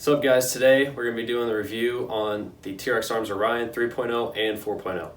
What's up guys, today we're going to be doing the review on the TRX Arms Orion 3.0 and 4.0.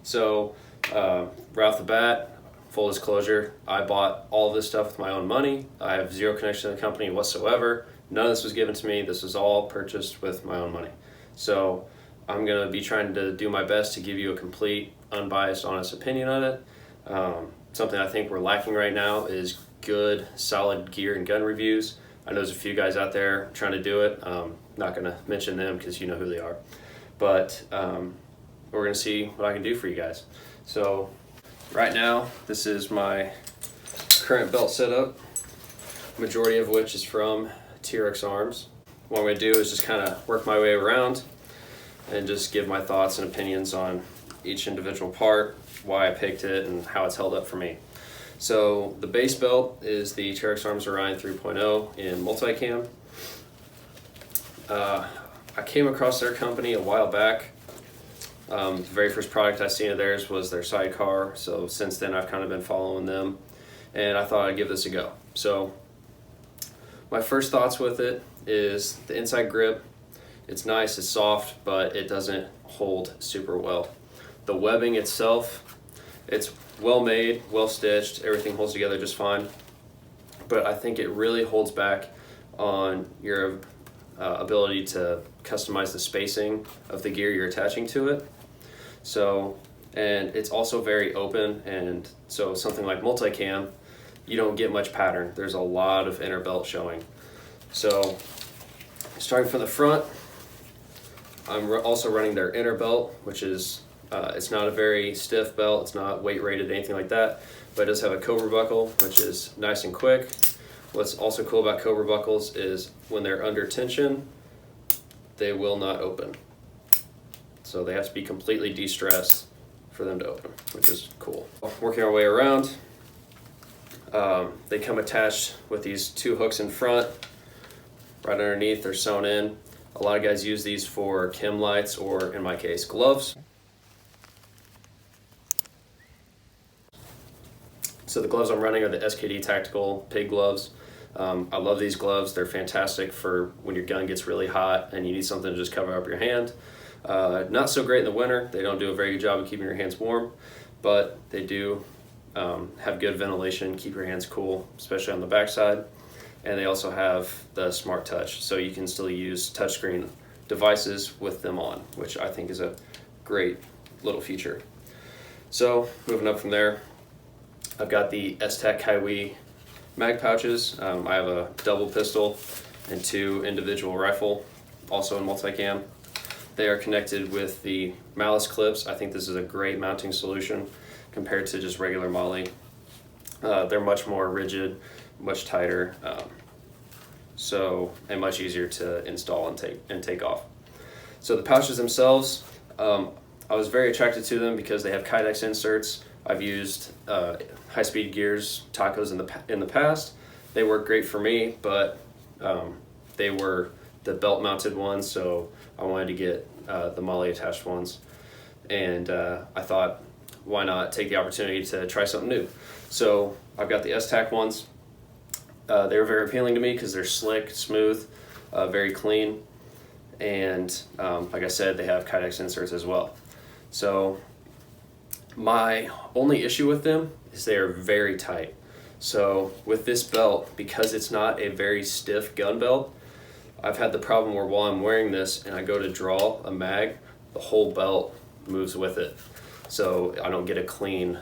So right off the bat, full disclosure, I bought all of this stuff with my own money. I have zero connection to the company whatsoever. None of this was given to me. This was all purchased with my own money. So I'm going to be trying to do my best to give you a complete, unbiased, honest opinion on it. Something I think we're lacking right now is good, solid gear and gun reviews. I know there's a few guys out there trying to do it. Not going to mention them because you know who they are. But we're going to see what I can do for you guys. So right now, this is my current belt setup, majority of which is from TRX Arms. What I'm going to do is just kind of work my way around and just give my thoughts and opinions on each individual part, why I picked it, and how it's held up for me. So the base belt is the TRX Arms Orion 3.0 in multicam. I came across their company a while back. The very first product I seen of theirs was their sidecar, so since then I've kind of been following them, and I thought I'd give this a go. So my first thoughts with it is the inside grip. It's nice, it's soft, but it doesn't hold super well. The webbing itself, it's well made, well stitched, everything holds together just fine, but I think it really holds back on your ability to customize the spacing of the gear you're attaching to it. So, and it's also very open, and so something like multicam, you don't get much pattern. There's a lot of inner belt showing. So starting from the front, I'm also running their inner belt, which is it's not a very stiff belt, it's not weight rated, anything like that, but it does have a cobra buckle, which is nice and quick. What's also cool about cobra buckles is when they're under tension, they will not open. So they have to be completely de-stressed for them to open, which is cool. Working our way around, they come attached with these two hooks in front. Right underneath, they're sewn in. A lot of guys use these for chem lights, or in my case, gloves. So the gloves I'm running are the SKD Tactical Pig gloves. I love these gloves. They're fantastic for when your gun gets really hot and you need something to just cover up your hand. Not so great in the winter. They don't do a very good job of keeping your hands warm, but they do have good ventilation, keep your hands cool, especially on the backside. And they also have the Smart Touch, so you can still use touchscreen devices with them on, which I think is a great little feature. So moving up from there, I've got the S-Tac Kaiwi mag pouches. I have a double pistol and two individual rifle, also in multicam. They are connected with the malice clips. I think this is a great mounting solution compared to just regular MOLLE. They're much more rigid, much tighter, and much easier to install and take off. So the pouches themselves, I was very attracted to them because they have Kydex inserts. I've used high-speed gears, tacos in the past. They work great for me, but they were the belt-mounted ones, so I wanted to get the MOLLE attached ones. And I thought, why not take the opportunity to try something new? So I've got the S-Tac ones. They were very appealing to me because they're slick, smooth, very clean, and like I said, they have Kydex inserts as well. So my only issue with them is they are very tight. So with this belt, because it's not a very stiff gun belt, I've had the problem where while I'm wearing this and I go to draw a mag, the whole belt moves with it. So I don't get a clean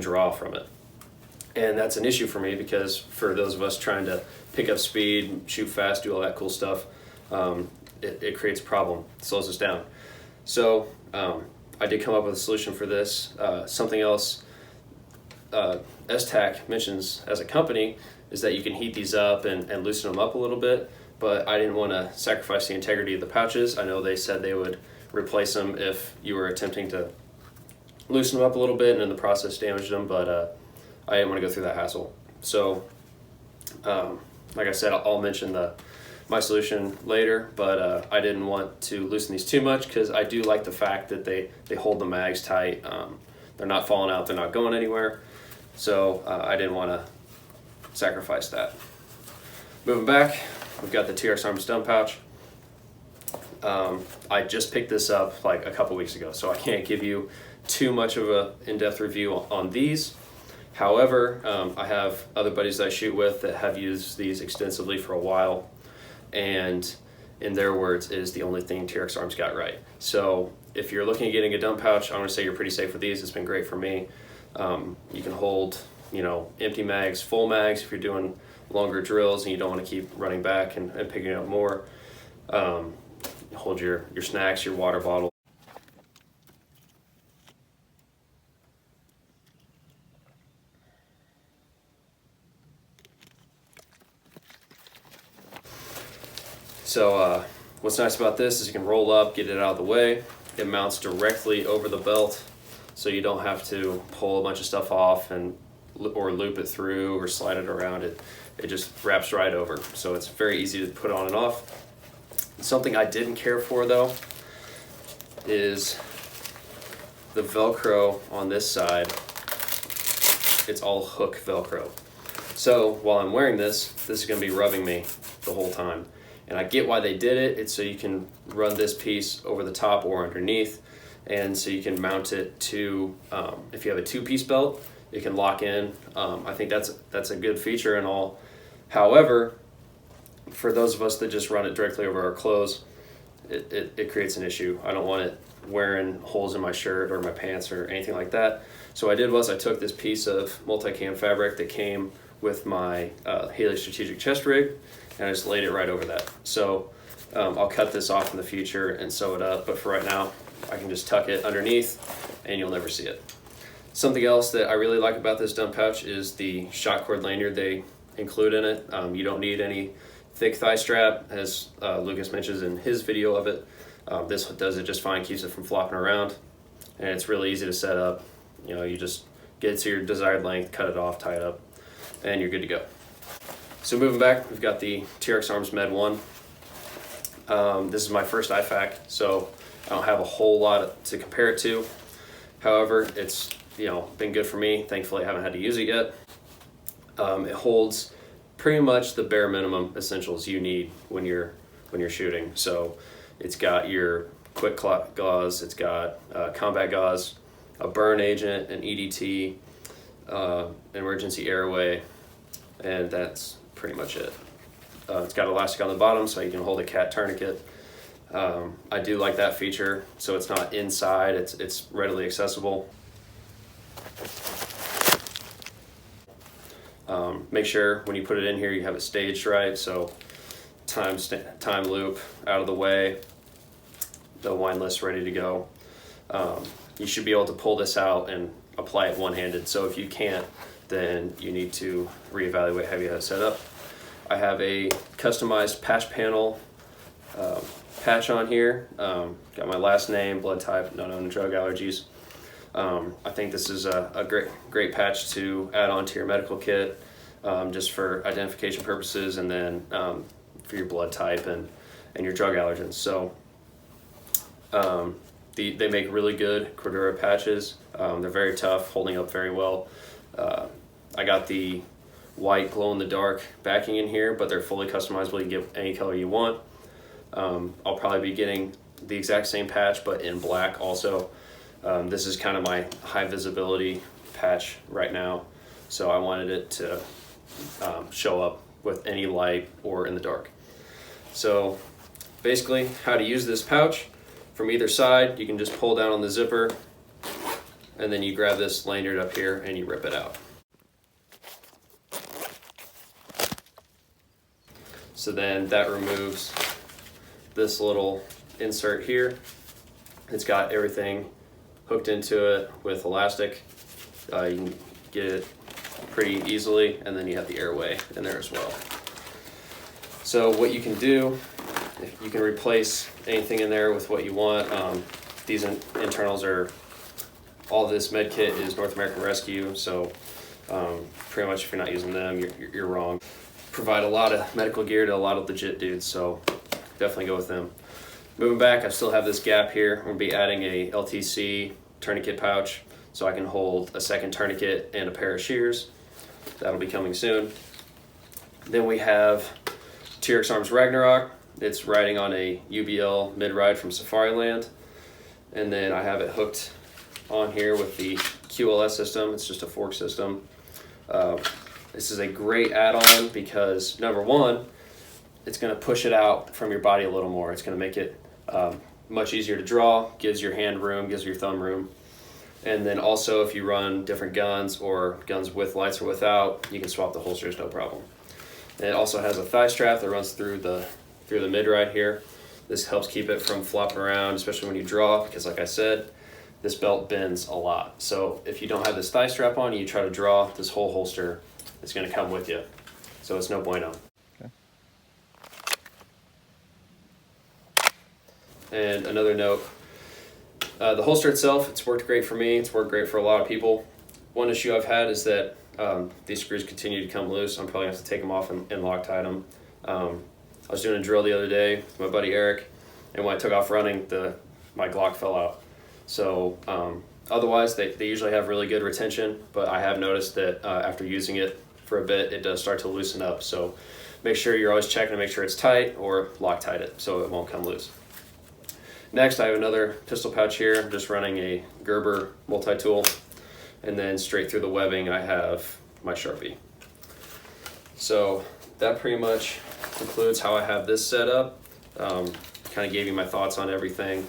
draw from it. And that's an issue for me because for those of us trying to pick up speed, shoot fast, do all that cool stuff, it creates a problem, it slows us down. So I did come up with a solution for this. Something else S-Tac mentions as a company is that you can heat these up and loosen them up a little bit, but I didn't want to sacrifice the integrity of the pouches. I know they said they would replace them if you were attempting to loosen them up a little bit and in the process damage them, but I didn't want to go through that hassle. So like I said, I'll mention my solution later, but I didn't want to loosen these too much because I do like the fact that they hold the mags tight. They're not falling out, they're not going anywhere. So I didn't want to sacrifice that. Moving back, we've got the TRX Arms dump pouch. I just picked this up like a couple weeks ago, so I can't give you too much of a in-depth review on these. However, I have other buddies that I shoot with that have used these extensively for a while, and in their words, it is the only thing TRX Arms got right. So if you're looking at getting a dump pouch, I'm gonna say you're pretty safe with these. It's been great for me. You can hold, you know, empty mags, full mags if you're doing longer drills and you don't want to keep running back and picking up more. Hold your snacks, your water bottle. So what's nice about this is you can roll up, get it out of the way. It mounts directly over the belt, so you don't have to pull a bunch of stuff off or loop it through or slide it around. It just wraps right over. So it's very easy to put on and off. Something I didn't care for though is the Velcro on this side. It's all hook Velcro. So while I'm wearing this is gonna be rubbing me the whole time. And I get why they did it. It's so you can run this piece over the top or underneath, and so you can mount it to, if you have a two-piece belt, it can lock in. I think that's a good feature and all. However, for those of us that just run it directly over our clothes, it creates an issue. I don't want it wearing holes in my shirt or my pants or anything like that. So what I did was I took this piece of multi-cam fabric that came with my Haley Strategic chest rig, and I just laid it right over that. So I'll cut this off in the future and sew it up, but for right now, I can just tuck it underneath and you'll never see it. Something else that I really like about this dump pouch is the shock cord lanyard they include in it. You don't need any thick thigh strap, as Lucas mentions in his video of it. This does it just fine, keeps it from flopping around, and it's really easy to set up. You know, you just get it to your desired length, cut it off, tie it up, and you're good to go. So moving back, we've got the TRX Arms Med 1. This is my first IFAK, so I don't have a whole lot to compare it to. However, it's, you know, been good for me. Thankfully, I haven't had to use it yet. It holds pretty much the bare minimum essentials you need when you're shooting. So it's got your quick clot gauze, it's got combat gauze, a burn agent, an EDT, emergency airway, and that's pretty much it. It's got elastic on the bottom so you can hold a cat tourniquet. I do like that feature, so it's not inside, it's readily accessible. Make sure when you put it in here you have it staged right, so time loop out of the way, the wine list ready to go. You should be able to pull this out and apply it one-handed, so if you can't, then you need to reevaluate how you have it set up. I have a customized patch panel patch on here. Got my last name, blood type, no known drug allergies. I think this is a great patch to add on to your medical kit, just for identification purposes, and then for your blood type and your drug allergens. So they make really good Cordura patches. They're very tough, holding up very well. I got the white glow-in-the-dark backing in here, but they're fully customizable. You can get any color you want. I'll probably be getting the exact same patch, but in black also. This is kind of my high visibility patch right now, so I wanted it to show up with any light or in the dark. So basically, how to use this pouch: from either side, you can just pull down on the zipper, and then you grab this lanyard up here and you rip it out. So then that removes this little insert here. It's got everything hooked into it with elastic. You can get it pretty easily, and then you have the airway in there as well. So what you can do, you can replace anything in there with what you want. These internals are, all this med kit is North American Rescue, so pretty much if you're not using them, you're wrong. Provide a lot of medical gear to a lot of legit dudes, so definitely go with them. Moving back, I still have this gap here. I'm going to be adding a LTC tourniquet pouch so I can hold a second tourniquet and a pair of shears. That'll be coming soon. Then we have TRX Arms Ragnarok. It's riding on a UBL mid-ride from Safariland. And then I have it hooked on here with the QLS system. It's just a fork system. This is a great add-on because number one, it's going to push it out from your body a little more. It's going to make it much easier to draw, gives your hand room, gives your thumb room. And then also if you run different guns or guns with lights or without, you can swap the holsters, no problem. And it also has a thigh strap that runs through the mid-ride here. This helps keep it from flopping around, especially when you draw, because like I said, this belt bends a lot. So if you don't have this thigh strap on and you try to draw, this whole holster is going to come with you. So it's no bueno. Okay. And another note, the holster itself, it's worked great for me. It's worked great for a lot of people. One issue I've had is that these screws continue to come loose. I'm probably going to have to take them off and Loctite them. I was doing a drill the other day with my buddy Eric, and when I took off running, my Glock fell out. So otherwise, they usually have really good retention, but I have noticed that after using it for a bit, it does start to loosen up. So make sure you're always checking to make sure it's tight or Loctite it so it won't come loose. Next, I have another pistol pouch here. I'm just running a Gerber multi-tool, and then straight through the webbing, I have my Sharpie. So that pretty much concludes how I have this set up. Kind of gave you my thoughts on everything.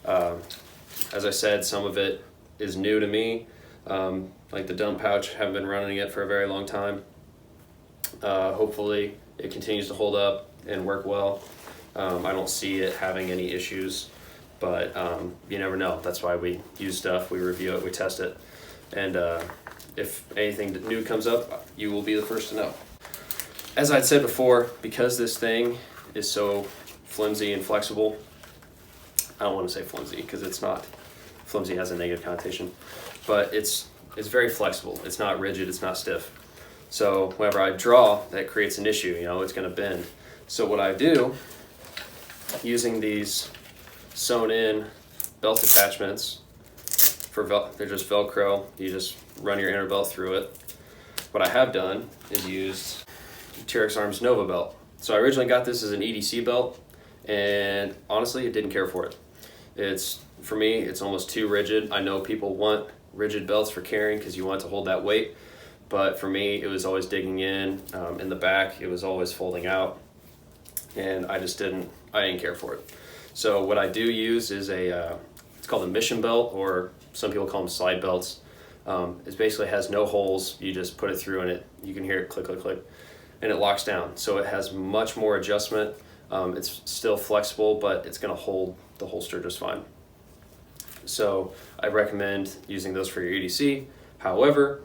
As I said, some of it is new to me. Like the dump pouch, haven't been running it for a very long time. Hopefully it continues to hold up and work well. I don't see it having any issues, but you never know. That's why we use stuff, we review it, we test it. And if anything new comes up, you will be the first to know. As I'd said before, because this thing is so flimsy and flexible, I don't want to say flimsy because it's not. Flimsy has a negative connotation, but it's very flexible. It's not rigid, it's not stiff. So whenever I draw, that creates an issue, it's going to bend. So what I do, using these sewn in belt attachments, they're just Velcro, you just run your inner belt through it. What I have done is used TRX Arms Nova belt. So I originally got this as an EDC belt, and honestly, I didn't care for it. For me, it's almost too rigid. I know people want rigid belts for carrying because you want to hold that weight, but for me, it was always digging in the back. It was always folding out, and I didn't care for it. So what I do use is it's called a mission belt, or some people call them slide belts. It basically has no holes. You just put it through and you can hear it click, click, click, and it locks down. So it has much more adjustment. It's still flexible, but it's gonna hold the holster just fine. So I recommend using those for your EDC. However,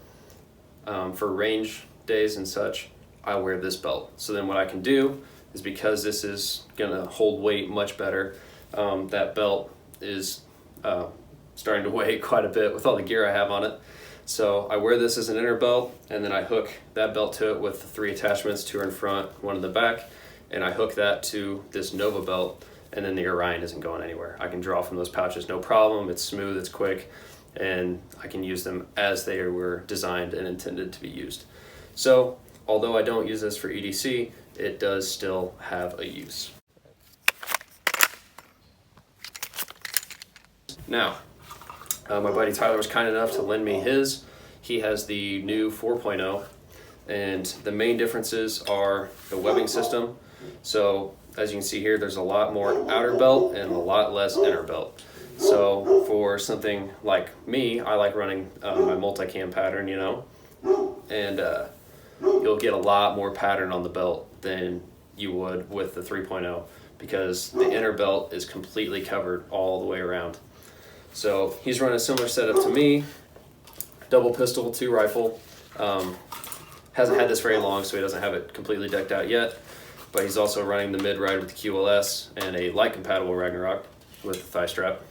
for range days and such, I wear this belt. So then what I can do is, because this is gonna hold weight much better, that belt is starting to weigh quite a bit with all the gear I have on it. So I wear this as an inner belt, and then I hook that belt to it with 3 attachments, 2 in front, 1 in the back, and I hook that to this Nova belt, and then the Orion isn't going anywhere. I can draw from those pouches no problem. It's smooth, it's quick, and I can use them as they were designed and intended to be used. So although I don't use this for EDC, it does still have a use. Now, my buddy Tyler was kind enough to lend me his. He has the new 4.0, and the main differences are the webbing system. So as you can see here, there's a lot more outer belt and a lot less inner belt. So for something like me, I like running my multicam pattern, and you'll get a lot more pattern on the belt than you would with the 3.0, because the inner belt is completely covered all the way around. So he's running a similar setup to me, double pistol, 2 rifle. Hasn't had this very long, so he doesn't have it completely decked out yet, but he's also running the mid-ride with the QLS and a light compatible Ragnarok with the thigh strap.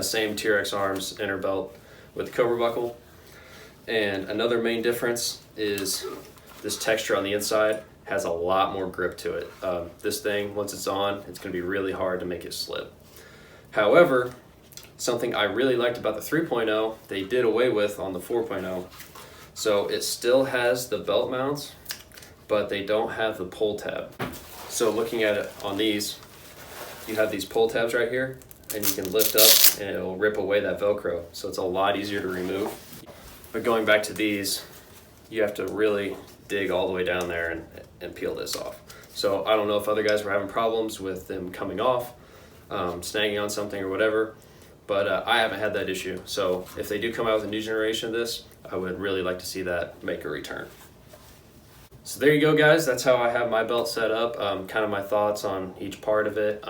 Same TRX Arms inner belt with the Cobra buckle. And another main difference is this texture on the inside has a lot more grip to it. This thing, once it's on, it's going to be really hard to make it slip. However, something I really liked about the 3.0, they did away with on the 4.0. So it still has the belt mounts, but they don't have the pull tab. So looking at it on these, you have these pull tabs right here, and you can lift up and it'll rip away that Velcro. So it's a lot easier to remove. But going back to these, you have to really dig all the way down there and peel this off. So I don't know if other guys were having problems with them coming off, snagging on something or whatever, but I haven't had that issue. So if they do come out with a new generation of this, I would really like to see that make a return. So there you go, guys. That's how I have my belt set up. Kind of my thoughts on each part of it.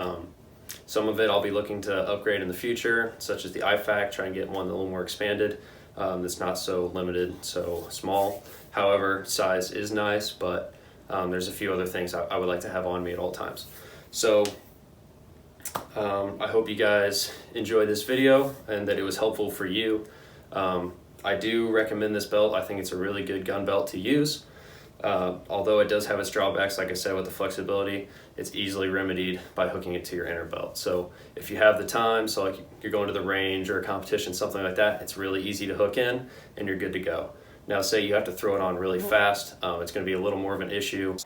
Some of it I'll be looking to upgrade in the future, such as the IFAC, try and get one a little more expanded, that's not so limited, so small. However, size is nice, but there's a few other things I would like to have on me at all times. So I hope you guys enjoyed this video and that it was helpful for you. I do recommend this belt. I think it's a really good gun belt to use. Although it does have its drawbacks, like I said, with the flexibility, it's easily remedied by hooking it to your inner belt. So if you have the time, so like you're going to the range or a competition, something like that, it's really easy to hook in and you're good to go. Now say you have to throw it on really fast, it's going to be a little more of an issue.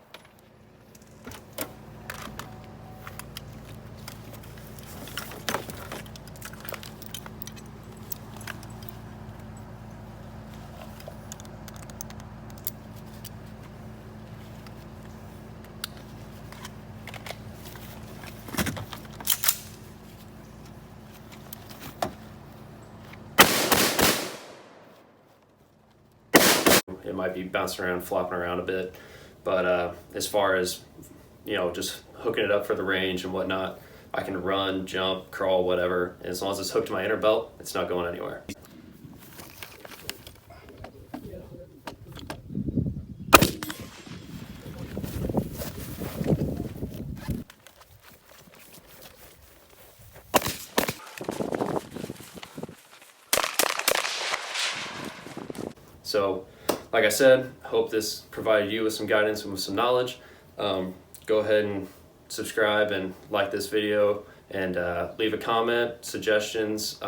It might be bouncing around, flopping around a bit, but as far as, you know, just hooking it up for the range and whatnot, I can run, jump, crawl, whatever, and as long as it's hooked to my inner belt, it's not going anywhere. So, like I said, hope this provided you with some guidance and with some knowledge. Go ahead and subscribe and like this video, and leave a comment, suggestions,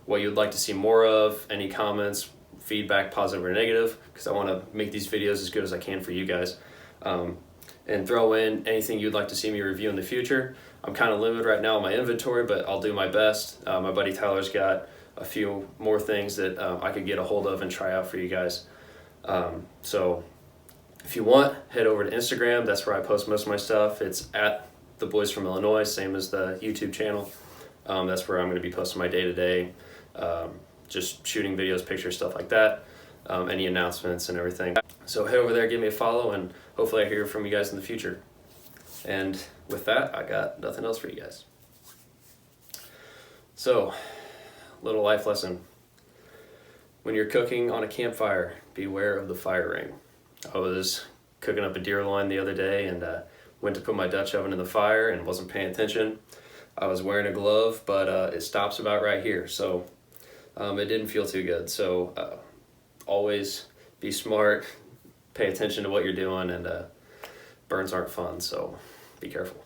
what you'd like to see more of, any comments, feedback, positive or negative, because I want to make these videos as good as I can for you guys. And throw in anything you'd like to see me review in the future. I'm kind of limited right now on my inventory, but I'll do my best. My buddy Tyler's got a few more things that I could get a hold of and try out for you guys. So if you want, head over to Instagram. That's where I post most of my stuff. It's at The Boys from Illinois, same as the YouTube channel. That's where I'm going to be posting my day-to-day, just shooting videos, pictures, stuff like that, any announcements and everything. So head over there, give me a follow, and hopefully I hear from you guys in the future. And with that, I got nothing else for you guys. So, little life lesson. When you're cooking on a campfire, beware of the fire ring. I was cooking up a deer loin the other day and went to put my Dutch oven in the fire and wasn't paying attention. I was wearing a glove, but it stops about right here, so it didn't feel too good. So always be smart, pay attention to what you're doing, and burns aren't fun, so be careful.